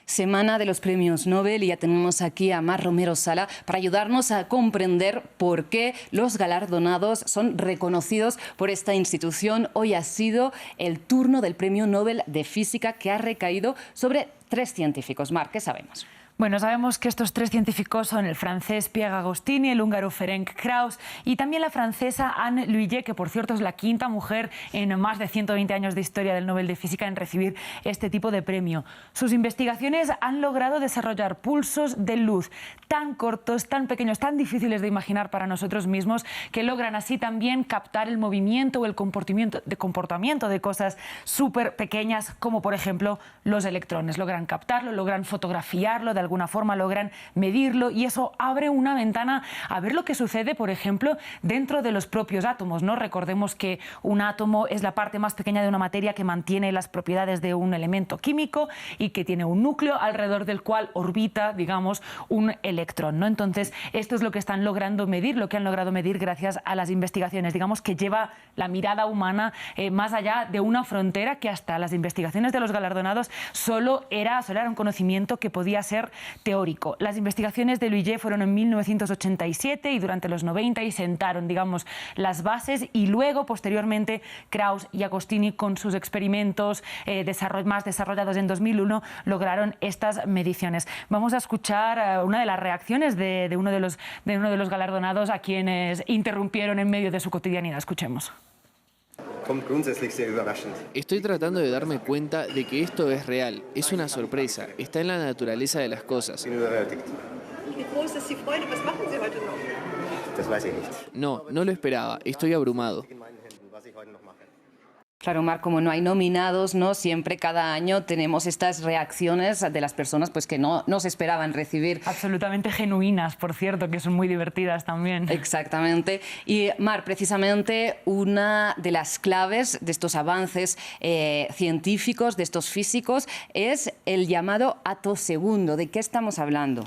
Semana de los premios Nobel y ya tenemos aquí a Mar Romero Sala para ayudarnos a comprender por qué los galardonados son reconocidos por esta institución. Hoy ha sido el turno del Premio Nobel de Física que ha recaído sobre 3 científicos. Mar, ¿qué sabemos? Bueno, sabemos que estos 3 científicos son el francés Pierre Agostini, el húngaro Ferenc Krauss y también la francesa Anne Lhuillier, que por cierto es la 5ª mujer en más de 120 años de historia del Nobel de Física en recibir este tipo de premio. Sus investigaciones han logrado desarrollar pulsos de luz tan cortos, tan pequeños, tan difíciles de imaginar para nosotros mismos, que logran así también captar el movimiento o el comportamiento de cosas súper pequeñas, como por ejemplo los electrones. Logran captarlo, logran fotografiarlo de alguna forma, logran medirlo y eso abre una ventana a ver lo que sucede, por ejemplo, dentro de los propios átomos, ¿no? Recordemos que un átomo es la parte más pequeña de una materia que mantiene las propiedades de un elemento químico y que tiene un núcleo alrededor del cual orbita, digamos, un electrón, ¿no? Entonces, esto es lo que están logrando medir, lo que han logrado medir gracias a las investigaciones, digamos, que lleva la mirada humana más allá de una frontera que hasta las investigaciones de los galardonados solo era un conocimiento que podía ser teórico. Las investigaciones de Lhuillier fueron en 1987 y durante los 90 y sentaron, digamos, las bases, y luego, posteriormente, Krauss y Agostini, con sus experimentos más desarrollados en 2001, lograron estas mediciones. Vamos a escuchar una de las reacciones de uno de los galardonados a quienes interrumpieron en medio de su cotidianidad. Escuchemos. Estoy tratando de darme cuenta de que esto es real, es una sorpresa, está en la naturaleza de las cosas. No lo esperaba, estoy abrumado. Claro, Mar, como no hay nominados, ¿no? Siempre cada año tenemos estas reacciones de las personas pues, que no se esperaban recibir. Absolutamente genuinas, por cierto, que son muy divertidas también. Exactamente. Y Mar, precisamente una de las claves de estos avances científicos, de estos físicos, es el llamado atosegundo. ¿De qué estamos hablando?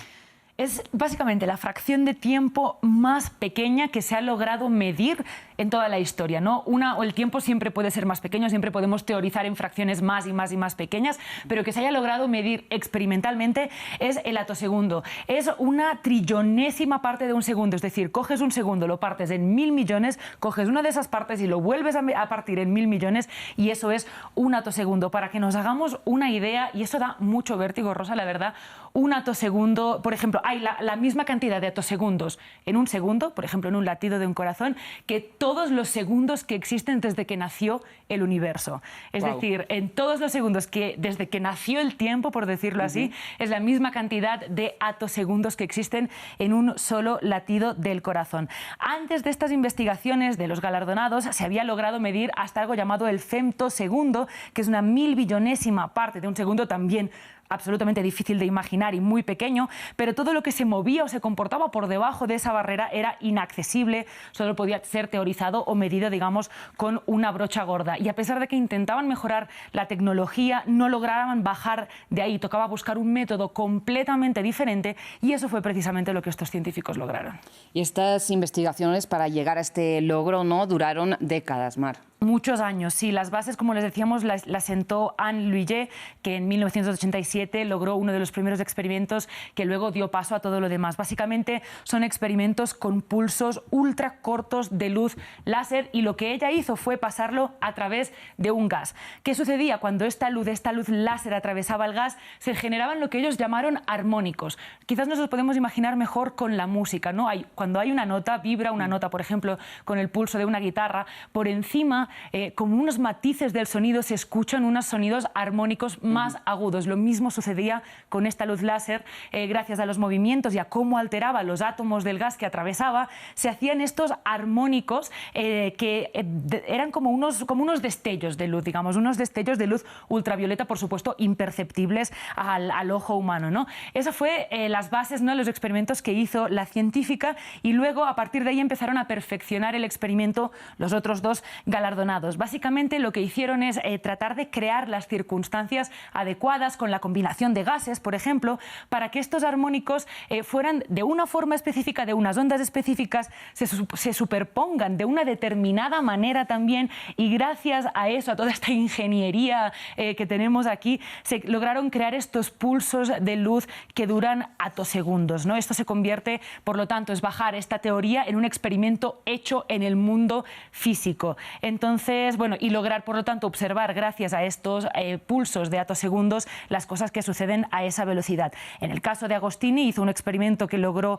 Es básicamente la fracción de tiempo más pequeña que se ha logrado medir en toda la historia, ¿no? El tiempo siempre puede ser más pequeño, siempre podemos teorizar en fracciones más y más y más pequeñas, pero que se haya logrado medir experimentalmente es el atosegundo. Es una trillonésima parte de un segundo, es decir, coges un segundo, lo partes en 1000 millones, coges una de esas partes y lo vuelves a partir en 1000 millones y eso es un atosegundo. Para que nos hagamos una idea, y eso da mucho vértigo, Rosa, la verdad, un atosegundo, por ejemplo, hay la misma cantidad de atosegundos en un segundo, por ejemplo, en un latido de un corazón, que todos los segundos que existen desde que nació el universo. Es decir, en todos los segundos que desde que nació el tiempo, por decirlo así, es la misma cantidad de atosegundos que existen en un solo latido del corazón. Antes de estas investigaciones de los galardonados se había logrado medir hasta algo llamado el femtosegundo, que es una 1000 billonésima parte de un segundo, también absolutamente difícil de imaginar y muy pequeño, pero todo lo que se movía o se comportaba por debajo de esa barrera era inaccesible, solo podía ser teorizado o medido, digamos, con una brocha gorda. Y a pesar de que intentaban mejorar la tecnología, no lograban bajar de ahí, tocaba buscar un método completamente diferente y eso fue precisamente lo que estos científicos lograron. Y estas investigaciones para llegar a este logro, ¿no?, duraron décadas, Mar. Muchos años, sí. Las bases, como les decíamos, las sentó Anne Lhuillier, que en 1987 logró uno de los primeros experimentos que luego dio paso a todo lo demás. Básicamente son experimentos con pulsos ultra cortos de luz láser y lo que ella hizo fue pasarlo a través de un gas. ¿Qué sucedía? Cuando esta luz láser atravesaba el gas, se generaban lo que ellos llamaron armónicos. Quizás nos lo podemos imaginar mejor con la música, ¿no? Cuando hay una nota, vibra una nota, por ejemplo, con el pulso de una guitarra, por encima, como unos matices del sonido, se escuchan unos sonidos armónicos más agudos. Lo mismo sucedía con esta luz láser. Gracias a los movimientos y a cómo alteraba los átomos del gas que atravesaba, se hacían estos armónicos que eran como unos destellos de luz, digamos, unos destellos de luz ultravioleta, por supuesto, imperceptibles al ojo humano, ¿no? Esas fue las bases, ¿no?, de los experimentos que hizo la científica y luego, a partir de ahí, empezaron a perfeccionar el experimento los otros 2 galardonados galardonados. Básicamente lo que hicieron es tratar de crear las circunstancias adecuadas con la combinación de gases, por ejemplo, para que estos armónicos fueran de una forma específica, de unas ondas específicas, se superpongan de una determinada manera también, y gracias a eso, a toda esta ingeniería que tenemos aquí, se lograron crear estos pulsos de luz que duran atosegundos, ¿no? Esto se convierte, por lo tanto, es bajar esta teoría en un experimento hecho en el mundo físico. Entonces, bueno, y lograr, por lo tanto, observar gracias a estos pulsos de atosegundos las cosas que suceden a esa velocidad. En el caso de Agostini hizo un experimento que logró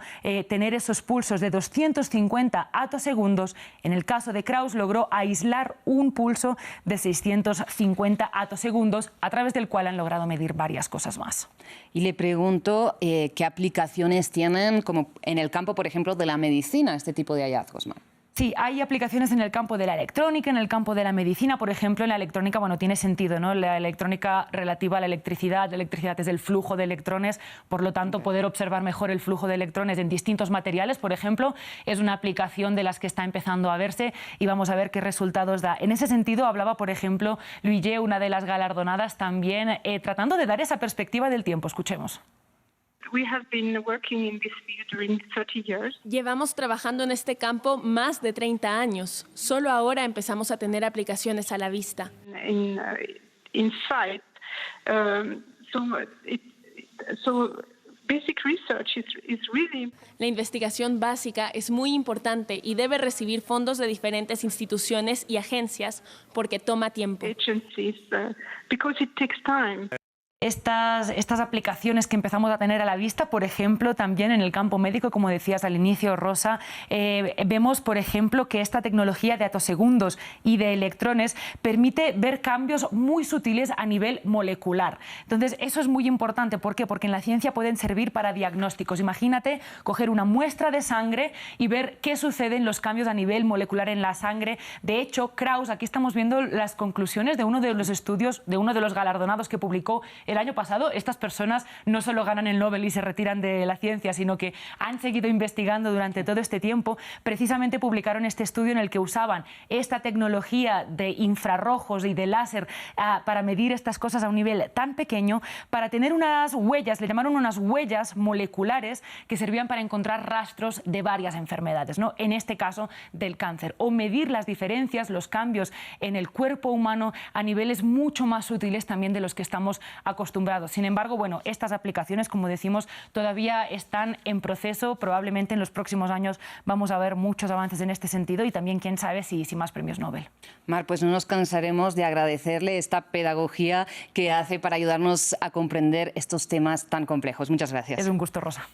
tener esos pulsos de 250 atosegundos. En el caso de Krauss logró aislar un pulso de 650 atosegundos, a través del cual han logrado medir varias cosas más. Y le pregunto qué aplicaciones tienen, como en el campo, por ejemplo, de la medicina, este tipo de hallazgos, Mar. Sí, hay aplicaciones en el campo de la electrónica, en el campo de la medicina. Por ejemplo, en la electrónica, bueno, tiene sentido, ¿no? La electrónica relativa a la electricidad es el flujo de electrones, por lo tanto, poder observar mejor el flujo de electrones en distintos materiales, por ejemplo, es una aplicación de las que está empezando a verse, y vamos a ver qué resultados da. En ese sentido, hablaba, por ejemplo, Lhuillier, una de las galardonadas, también tratando de dar esa perspectiva del tiempo. Escuchemos. Llevamos trabajando en este campo más de 30 años. Solo ahora empezamos a tener aplicaciones a la vista. La investigación básica es muy importante y debe recibir fondos de diferentes instituciones y agencias porque toma tiempo. Estas aplicaciones que empezamos a tener a la vista, por ejemplo, también en el campo médico, como decías al inicio, Rosa, vemos, por ejemplo, que esta tecnología de atosegundos y de electrones permite ver cambios muy sutiles a nivel molecular. Entonces, eso es muy importante. ¿Por qué? Porque en la ciencia pueden servir para diagnósticos. Imagínate coger una muestra de sangre y ver qué suceden los cambios a nivel molecular en la sangre. De hecho, Krauss, aquí estamos viendo las conclusiones de uno de los estudios, de uno de los galardonados que publicó el año pasado. Estas personas no solo ganan el Nobel y se retiran de la ciencia, sino que han seguido investigando durante todo este tiempo. Precisamente publicaron este estudio en el que usaban esta tecnología de infrarrojos y de láser para medir estas cosas a un nivel tan pequeño, para tener unas huellas, le llamaron unas huellas moleculares que servían para encontrar rastros de varias enfermedades, ¿no? En este caso del cáncer, o medir las diferencias, los cambios en el cuerpo humano a niveles mucho más sutiles también de los que estamos acostumbrados. Sin embargo, bueno, estas aplicaciones, como decimos, todavía están en proceso. Probablemente en los próximos años vamos a ver muchos avances en este sentido, y también, quién sabe, si más premios Nobel. Mar, pues no nos cansaremos de agradecerle esta pedagogía que hace para ayudarnos a comprender estos temas tan complejos. Muchas gracias. Es un gusto, Rosa.